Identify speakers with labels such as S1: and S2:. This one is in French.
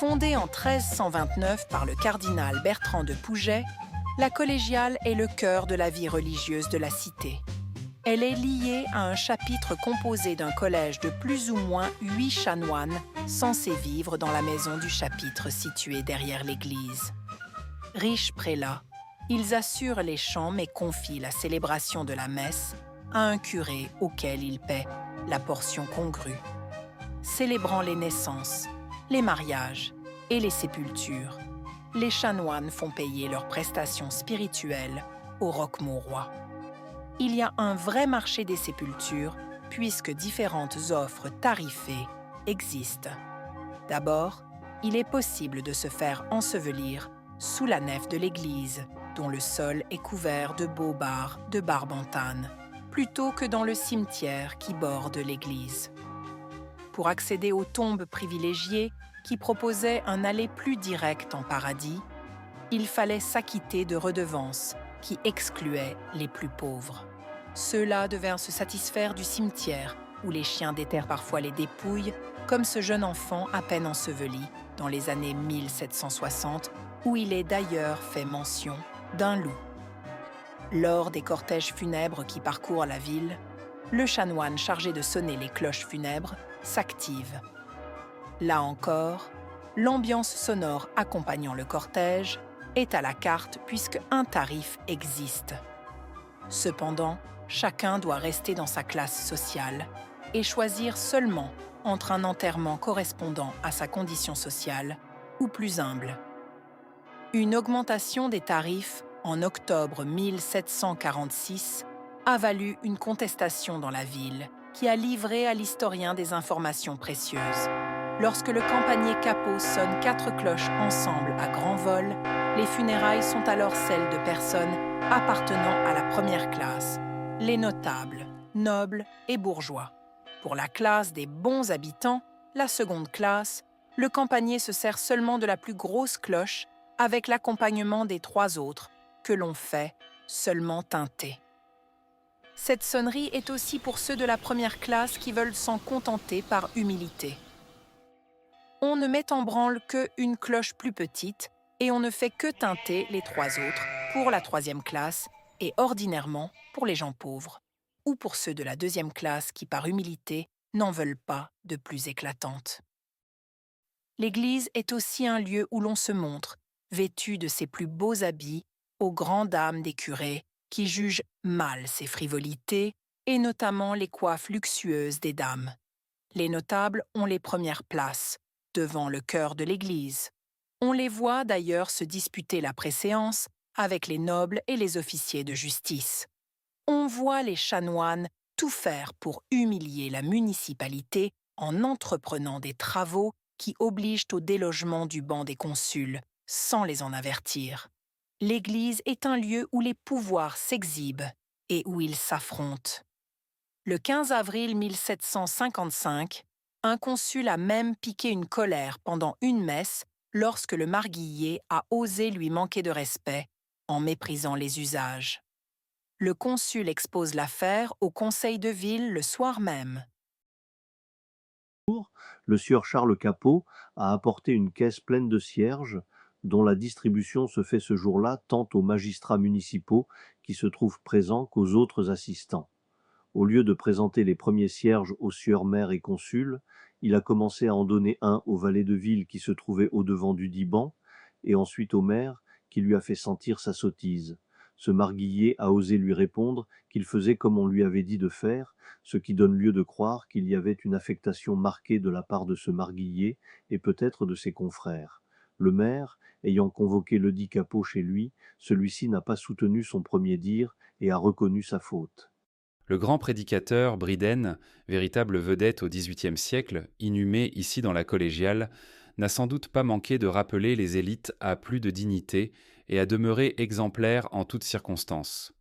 S1: Fondée en 1329 par le cardinal Bertrand de Pouget, la collégiale est le cœur de la vie religieuse de la cité. Elle est liée à un chapitre composé d'un collège de plus ou moins 8 chanoines censés vivre dans la maison du chapitre située derrière l'église. Riches prélats, ils assurent les chants mais confient la célébration de la messe à un curé auquel ils paient la portion congrue. Célébrant les naissances, les mariages et les sépultures, les chanoines font payer leurs prestations spirituelles au roquemaurois. Il y a un vrai marché des sépultures puisque différentes offres tarifées existent. D'abord, il est possible de se faire ensevelir sous la nef de l'église, dont le sol est couvert de beaux barres de barbentane, plutôt que dans le cimetière qui borde l'église. Pour accéder aux tombes privilégiées qui proposaient un aller plus direct en paradis, il fallait s'acquitter de redevances qui excluaient les plus pauvres. Ceux-là devaient se satisfaire du cimetière, où les chiens déterrent parfois les dépouilles, comme ce jeune enfant à peine enseveli dans les années 1760, où il est d'ailleurs fait mention d'un loup. Lors des cortèges funèbres qui parcourent la ville, le chanoine chargé de sonner les cloches funèbres s'active. Là encore, l'ambiance sonore accompagnant le cortège est à la carte puisque un tarif existe. Cependant, chacun doit rester dans sa classe sociale et choisir seulement entre un enterrement correspondant à sa condition sociale ou plus humble. Une augmentation des tarifs en octobre 1746 a valu une contestation dans la ville qui a livré à l'historien des informations précieuses. Lorsque le campanier Capot sonne 4 cloches ensemble à grand vol, les funérailles sont alors celles de personnes appartenant à la première classe, les notables, nobles et bourgeois. Pour la classe des bons habitants, la seconde classe, le campanier se sert seulement de la plus grosse cloche avec l'accompagnement des 3 autres, que l'on fait seulement teinter. Cette sonnerie est aussi pour ceux de la première classe qui veulent s'en contenter par humilité. On ne met en branle qu'une cloche plus petite et on ne fait que teinter les 3 autres pour la 3e classe et ordinairement pour les gens pauvres ou pour ceux de la 2e classe qui, par humilité, n'en veulent pas de plus éclatante. L'église est aussi un lieu où l'on se montre, vêtu de ses plus beaux habits, aux grandes dames des curés qui jugent mal ces frivolités et notamment les coiffes luxueuses des dames. Les notables ont les premières places, devant le chœur de l'église. On les voit d'ailleurs se disputer la préséance avec les nobles et les officiers de justice. On voit les chanoines tout faire pour humilier la municipalité en entreprenant des travaux qui obligent au délogement du banc des consuls, sans les en avertir. L'église est un lieu où les pouvoirs s'exhibent et où ils s'affrontent. Le 15 avril 1755, un consul a même piqué une colère pendant une messe lorsque le marguillier a osé lui manquer de respect en méprisant les usages. Le consul expose l'affaire au conseil de ville le soir même.
S2: Le sieur Charles Capot a apporté une caisse pleine de cierges, dont la distribution se fait ce jour-là tant aux magistrats municipaux qui se trouvent présents qu'aux autres assistants. Au lieu de présenter les premiers cierges au sieur maire et consul, il a commencé à en donner un au valet de ville qui se trouvait au-devant du diban, et ensuite au maire, qui lui a fait sentir sa sottise. Ce marguillier a osé lui répondre qu'il faisait comme on lui avait dit de faire, ce qui donne lieu de croire qu'il y avait une affectation marquée de la part de ce marguillier et peut-être de ses confrères. Le maire, ayant convoqué ledit Capot chez lui, celui-ci n'a pas soutenu son premier dire et a reconnu sa faute.
S3: Le grand prédicateur Briden, véritable vedette au XVIIIe siècle, inhumé ici dans la collégiale, n'a sans doute pas manqué de rappeler les élites à plus de dignité et à demeurer exemplaires en toutes circonstances.